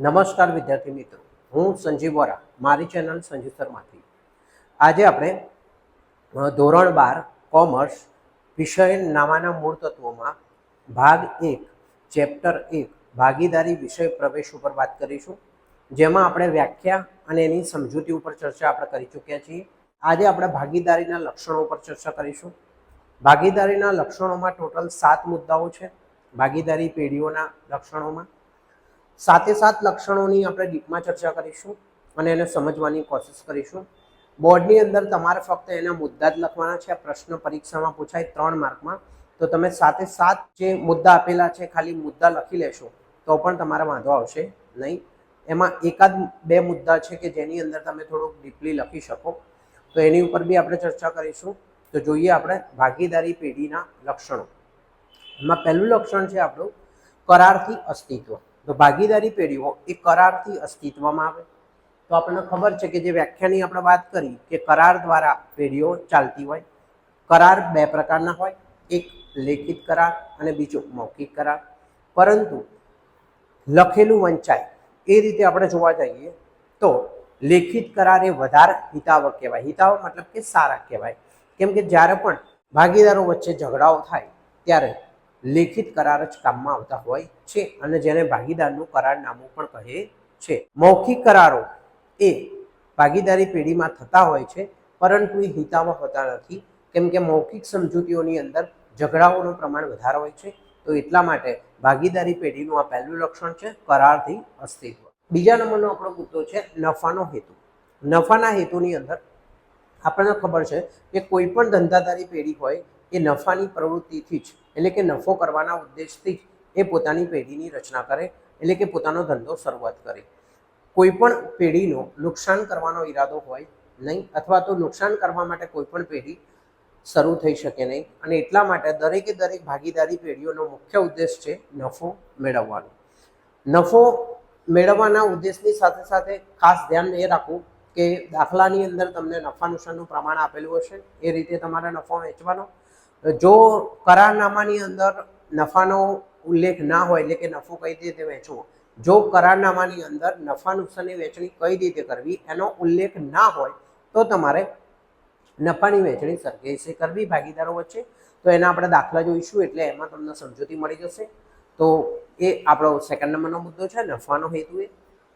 નમસ્કાર વિદ્યાર્થી મિત્રો, હું સંજીવ વોરા, મારી ચેનલ સંજીવ સરમાંથી. આજે આપણે ધોરણ 12 કોમર્સ વિષય નામાના મૂળ તત્વોમાં ભાગ 1 ચેપ્ટર 1 ભાગીદારી વિષય પ્રવેશ ઉપર વાત કરીશું, જેમાં આપણે વ્યાખ્યા અને એની સમજૂતી ઉપર ચર્ચા આપણે કરી ચૂક્યા છીએ. આજે આપણે ભાગીદારીના લક્ષણો ઉપર ચર્ચા કરીશું. ભાગીદારીના લક્ષણોમાં ટોટલ 7 મુદ્દાઓ છે. ભાગીદારી પેઢીઓના લક્ષણોમાં 7 લક્ષણોની આપણે ડીપમાં ચર્ચા કરીશું અને એને સમજવાની કોશિશ કરીશું. બોર્ડની અંદર તમારે ફક્ત એના મુદ્દા જ લખવાના છે. પ્રશ્ન પરીક્ષામાં પૂછાય 3 માર્કમાં, તો તમે 7 જે મુદ્દા આપેલા છે ખાલી મુદ્દા લખી લેશો તો પણ તમારે વાંધો આવશે નહીં. એમાં એકાદ 2 મુદ્દા છે કે જેની અંદર તમે થોડુંક ડીપલી લખી શકો, તો એની ઉપર બી આપણે ચર્ચા કરીશું. તો જોઈએ આપણે ભાગીદારી પેઢીના લક્ષણો. એમાં પહેલું લક્ષણ છે આપણું કરારથી અસ્તિત્વ. તો ભાગીદારી પેઢીઓ એ કરારથી અસ્તિત્વમાં આવે. તો આપણને ખબર છે કે જે વ્યાખ્યાની આપણે વાત કરી કે કરાર દ્વારા પેઢીઓ ચાલતી હોય. કરાર 2 પ્રકારના હોય, એક લેખિત કરાર અને બીજો મૌખિક કરાર. પરંતુ લખેલું વંચાય એ રીતે આપણે જોવા જઈએ તો લેખિત કરાર એ વધારે હિતાવહ કહેવાય. હિતાવહ મતલબ કે સારા કહેવાય, કેમ કે જ્યારે પણ ભાગીદારો વચ્ચે ઝઘડાઓ થાય ત્યારે લેખિત કરાર જ કામમાં આવતા હોય છે અને જેને ભાગીદારનું કરારનામું પણ કહે છે. મૌખિક કરારો એ ભાગીદારી પેઢીમાં થતા હોય છે, પરંતુ એ હિતાવહ હોતા નથી, કેમ કે મૌખિક સમજૂતીઓની અંદર ઝઘડાઓનું પ્રમાણ વધારે હોય છે. તો એટલા માટે ભાગીદારી પેઢીનું આ પહેલું લક્ષણ છે, કરારથી અસ્તિત્વ. બીજા નંબરનો આપણો મુદ્દો છે નફાનો હેતુ. નફાના હેતુની અંદર આપણને ખબર છે કે કોઈ પણ ધંધાદારી પેઢી હોય એ નફાની પ્રવૃત્તિથી જ, એટલે કે નફો કરવાના ઉદ્દેશથી જ એ પોતાની પેઢીની રચના કરે, એટલે કે પોતાનો ધંધો શરૂઆત કરે. કોઈ પણ પેઢીનો નુકસાન કરવાનો ઈરાદો હોય નહીં, અથવા તો નુકસાન કરવા માટે કોઈ પણ પેઢી શરૂ થઈ શકે નહીં. અને એટલા માટે દરેકે દરેક ભાગીદારી પેઢીઓનો મુખ્ય ઉદ્દેશ છે નફો મેળવવાનો. નફો મેળવવાના ઉદ્દેશની સાથે સાથે ખાસ ધ્યાન એ રાખવું કે દાખલાની અંદર તમને નફા નુકસાનનું પ્રમાણ આપેલું હશે, એ રીતે તમારે નફો વેચવાનો. જો કરારનામાની અંદર નફાનો ઉલ્લેખ ના હોય, એટલે કે નફો કઈ રીતે વેચવો, જો કરારનામાની અંદર નફા નુકસાનની વહેંચણી કઈ રીતે કરવી એનો ઉલ્લેખ ના હોય તો તમારે નફાની વહેંચણી સરખી કરવી ભાગીદારો વચ્ચે. તો એના આપણે દાખલા જોઈશું, એટલે એમાં તમને સમજૂતી મળી જશે. તો એ આપણો સેકન્ડ નંબરનો મુદ્દો છે, નફાનો હેતુ. એ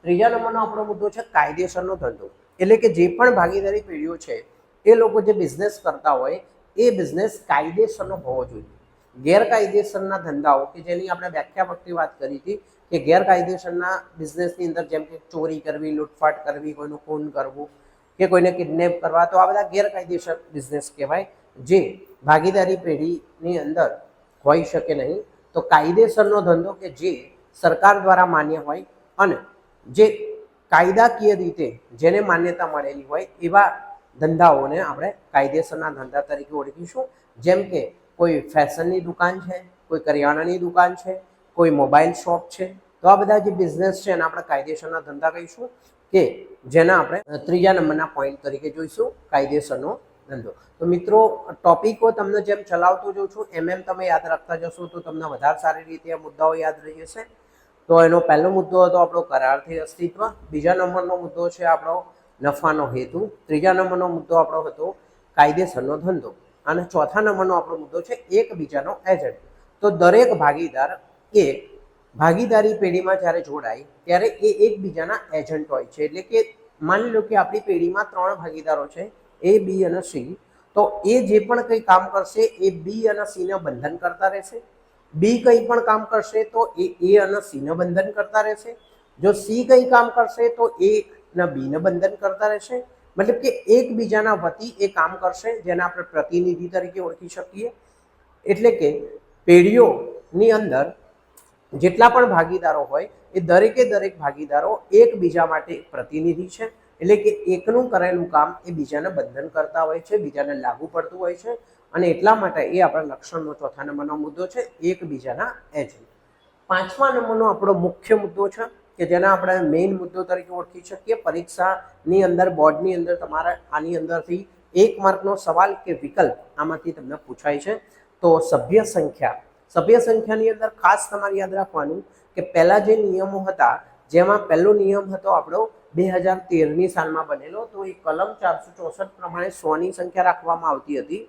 ત્રીજા નંબરનો આપણો મુદ્દો છે કાયદેસરનો ધંધો. એટલે કે જે પણ ભાગીદારી પેઢીઓ છે એ લોકો જે બિઝનેસ કરતા હોય એ બિઝનેસ કાયદેસરનો હોવો જોઈએ. ગેરકાયદેસરના ધંધાઓ કે જેની આપણે વ્યાખ્યા વખતે વાત કરી હતી કે ગેરકાયદેસરના બિઝનેસની અંદર જેમ કે ચોરી કરવી, લૂંટફાટ કરવી, કોઈનું ખૂન કરવું કે કોઈને કિડનેપ કરવા, તો આ બધા ગેરકાયદેસર બિઝનેસ કહેવાય, જે ભાગીદારી પેઢીની અંદર હોઈ શકે નહીં. તો કાયદેસરનો ધંધો કે જે સરકાર દ્વારા માન્ય હોય અને જે કાયદાકીય રીતે જેને માન્યતા મળેલી હોય એવા ધંધાઓને આપણે કાયદેસરના ધંધા તરીકે ઓળખીશું. જેમ કે કોઈ ફેશનની દુકાન છે, કોઈ કરિયાણાની દુકાન છે, કોઈ મોબાઈલ શોપ છે. તો આ બધા જે બિઝનેસ છે એને આપણે કાયદેસરના ધંધા કહીશું, કે જેના આપણે ત્રીજા નંબરના પોઈન્ટ તરીકે જોઈશું, કાયદેસરનો ધંધો. તો મિત્રો, ટોપિકો તમને જેમ ચલાવતો જોઉં છું એમ તમે યાદ રાખતા જશો તો તમને વધારે સારી રીતે આ મુદ્દાઓ યાદ રહી જશે. તો એનો પહેલો મુદ્દો હતો આપણો કરારથી અસ્તિત્વ. બીજા નંબરનો મુદ્દો છે આપણો નફાનો હેતુ. ત્રીજા નંબરનો મુદ્દો આપણો હતો કાયદેસરનો ધંધો. અને ચોથા નંબરનો આપણો મુદ્દો છે એકબીજાનો એજન્ટ. તો દરેક ભાગીદાર એ ભાગીદારી પેઢીમાં જ્યારે જોડાય ત્યારે એ એકબીજાના એજન્ટ હોય છે. એટલે કે માની લો કે આપણી પેઢીમાં 3 ભાગીદારો છે, એ, બી અને સી. તો એ જે પણ કંઈ કામ કરશે એ બી અને સીને બંધન કરતા રહેશે. બી કંઈ પણ કામ કરશે તો એ અને સીને બંધન કરતા રહેશે. જો સી કંઈ કામ કરશે તો એ અને બીને બંધન કરતા રહેશે. મતલબ કે એકબીજાના વતી એ કામ કરશે, જેને આપણે પ્રતિનિધિ તરીકે ઓળખી શકીએ. એટલે કે પેઢીઓની અંદર જેટલા પણ ભાગીદારો હોય એ દરેકે દરેક ભાગીદારો એકબીજા માટે પ્રતિનિધિ છે. એટલે કે એકનું કરેલું કામ એ બીજાને બંધન કરતા હોય છે, બીજાને લાગુ પડતું હોય છે. અને એટલા માટે એ આપણા લક્ષણનો ચોથા નંબરનો મુદ્દો છે, એકબીજાના એજન્ટ. 5મા નંબરનો આપણો મુખ્ય મુદ્દો છે કે જેને આપણે મેઇન મુદ્દો તરીકે ઓળખી શકીએ. પરીક્ષાની અંદર, બોર્ડની અંદર તમારે આની અંદરથી 1 માર્કનો સવાલ કે વિકલ્પ આમાંથી તમને પૂછાય છે. તો સભ્ય સંખ્યા. સભ્ય સંખ્યાની અંદર ખાસ તમારે યાદ રાખવાનું કે પહેલા જે નિયમો હતા જેમાં પહેલો નિયમ હતો આપણો 2013ની સાલમાં બનેલો, તો એ કલમ 464 પ્રમાણે 100ની સંખ્યા રાખવામાં આવતી હતી.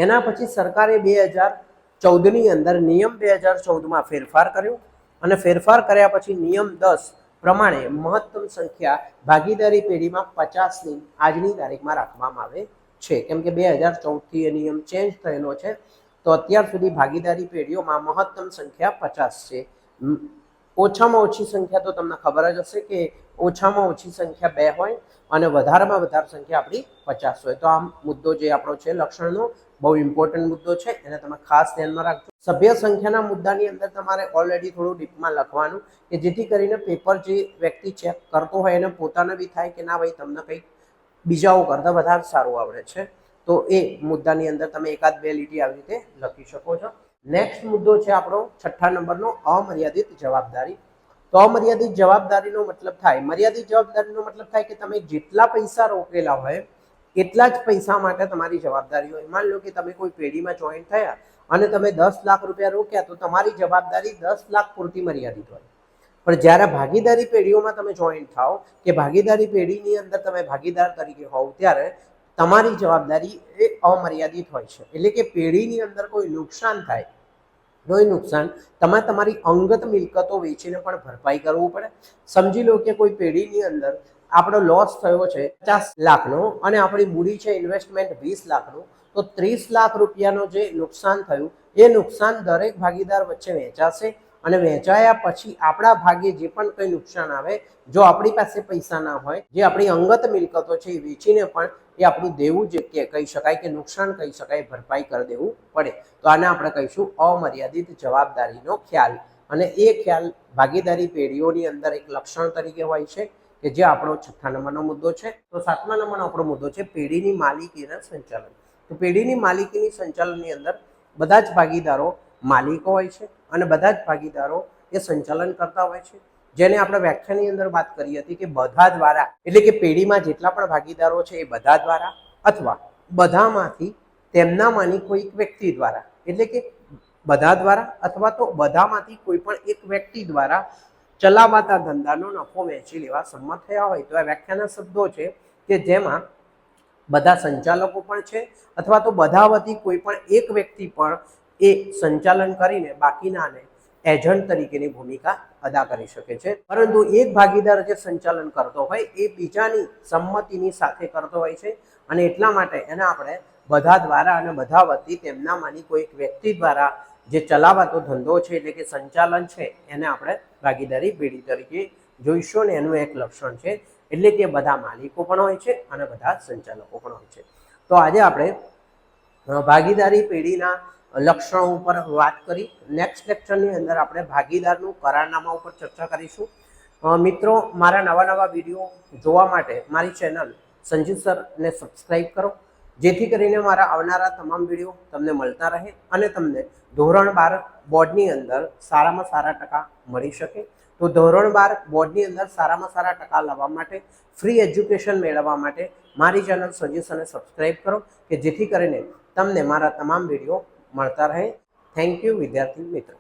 એના પછી સરકારે 2014ની અંદર નિયમ 2014માં ફેરફાર કર્યો અને ફેરફાર કર્યા પછી નિયમ 10 પ્રમાણે મહત્તમ સંખ્યા ભાગીદારી પેઢીમાં 50ની આજની તારીખમાં રાખવામાં આવે છે. કેમ કે 2014થી એ નિયમ ચેન્જ થયેલો છે, તો અત્યાર સુધી ભાગીદારી પેઢીઓમાં મહત્તમ સંખ્યા 50 છે. ઓછામાં ઓછી સંખ્યા તો તમને ખબર જ હશે કે ઓછામાં ઓછી સંખ્યા 2 હોય અને વધારેમાં વધારે સંખ્યા આપણી 50 હોય. તો આ મુદ્દો જે આપણો છે લક્ષણનો બહુ ઇમ્પોર્ટન્ટ મુદ્દો છે, એને તમે ખાસ ધ્યાનમાં રાખજો. સભ્ય સંખ્યાના મુદ્દાની અંદર તમારે ઓલરેડી થોડું ડીપમાં લખવાનું કે જેથી કરીને પેપર જે વ્યક્તિ ચેક કરતો હોય એને પોતાને બી થાય કે ના ભાઈ તમને કંઈક બીજાઓ કરતાં વધારે સારું આવડે છે. તો એ મુદ્દાની અંદર તમે એકાદ બે લીટી આવી રીતે લખી શકો છો. નેક્સ્ટ મુદ્દો છે આપણો 6થા નંબરનો અમર્યાદિત જવાબદારી. તો અમર્યાદિત જવાબદારીનો મતલબ થાય, મર્યાદિત જવાબદારીનો મતલબ થાય કે તમે જેટલા પૈસા રોકેલા હોય એટલા જ પૈસા માટે તમારી જવાબદારી હોય. માની લો કે તમે કોઈ પેઢીમાં જોઈન થયા અને તમે 10 લાખ રૂપિયા રોક્યા, તો તમારી જવાબદારી 10 લાખ પૂરતી મર્યાદિત હોય. પણ જ્યારે ભાગીદારી પેઢીઓમાં તમે જોઈન થાઓ કે ભાગીદારી પેઢીની અંદર તમે ભાગીદાર તરીકે હોવ, ત્યારે તમારી જવાબદારી એ અમર્યાદિત હોય છે. એટલે કે પેઢીની અંદર કોઈ નુકસાન થાય તો એ નુકસાન તમે તમારી અંગત મિલકતો વેચીને પણ ભરપાઈ કરવું પડે. સમજી લો કે કોઈ પેઢીની અંદર આપણો લોસ થયો છે 50 લાખનો અને આપણી મૂડી છે ઇન્વેસ્ટમેન્ટ 20 લાખનું, તો 30 લાખ રૂપિયાનો જે નુકસાન થયું એ નુકસાન દરેક ભાગીદાર વચ્ચે વહેંચાશે અને વહેંચાયા પછી આપણા ભાગે જે પણ કંઈ નુકસાન આવે, જો આપણી પાસે પૈસા ના હોય, જે આપણી અંગત મિલકતો છે એ વેચીને પણ એ આપણું દેવું જે કહી શકાય કે નુકસાન કહી શકાય, ભરપાઈ કરી દેવું પડે. તો આને આપણે કહીશું અમર્યાદિત જવાબદારીનો ખ્યાલ. અને એ ખ્યાલ ભાગીદારી પેઢીઓની અંદર એક લક્ષણ તરીકે હોય છે કે જે આપણો 6થા નંબરનો મુદ્દો છે. તો 7મા નંબરનો આપણો મુદ્દો છે પેઢીની માલિકીના સંચાલન. તો પેઢીની માલિકીની સંચાલનની અંદર બધા જ ભાગીદારો માલિકો હોય છે અને બધા જ ભાગીદારો એ સંચાલન કરતા હોય છે, જેને આપણે વ્યાખ્યાની અંદર વાત કરી હતી કે બધા દ્વારા, એટલે કે પેઢીમાં જેટલા પણ ભાગીદારો છે એ બધા દ્વારા અથવા બધામાંથી તેમનામાંની કોઈક વ્યક્તિ દ્વારા, એટલે કે બધા દ્વારા અથવા તો બધામાંથી કોઈ પણ એક વ્યક્તિ દ્વારા ચલાવાતા ધંધાનો નફો વહેંચી લેવા સંમત થયા હોય. તો આ વ્યાખ્યાના શબ્દો છે કે જેમાં બધા સંચાલકો પણ છે અથવા તો બધા વતી કોઈ પણ એક વ્યક્તિ પણ એ સંચાલન કરીને બાકીનાને એજન્ટ તરીકેની ભૂમિકા અદા કરી શકે છે. પરંતુ એક ભાગીદાર જે સંચાલન કરતો હોય એ બીજાની સંમતિની સાથે કરતો હોય છે અને એટલા માટે એને આપણે બધા દ્વારા અને બધા વતી તેમનામાંની કોઈ એક વ્યક્તિ દ્વારા જે ચલાવાતો ધંધો છે એટલે કે સંચાલન છે એને આપણે ભાગીદારી પેઢી તરીકે જોઈશું. ને એનું એક લક્ષણ છે એટલે કે બધા માલિકો પણ હોય છે અને બધા સંચાલકો પણ હોય છે. તો આજે આપણે ભાગીદારી પેઢીના લક્ષણો ઉપર વાત કરી. નેક્સ્ટ લેક્ચરની અંદર આપણે ભાગીદારનું કરારનામા ઉપર ચર્ચા કરીશું. મિત્રો, મારા નવા નવા વિડીયો જોવા માટે મારી ચેનલ સંજીવ સરને સબસ્ક્રાઈબ કરો, જેથી કરીને મારા આવનારા તમામ વિડીયો તમને મળતા રહે અને તમને ધોરણ 12 બોર્ડની અંદર સારામાં સારા ટકા મળી શકે. તો ધોરણ 12 બોર્ડની અંદર સારામાં સારા ટકા લાવવા માટે, ફ્રી એજ્યુકેશન મેળવવા માટે મારી ચેનલ સંજીવ સરને સબસ્ક્રાઈબ કરો કે જેથી કરીને તમને મારા તમામ વિડીયો મળતા રહે. થેન્ક યુ વિદ્યાર્થી મિત્રો.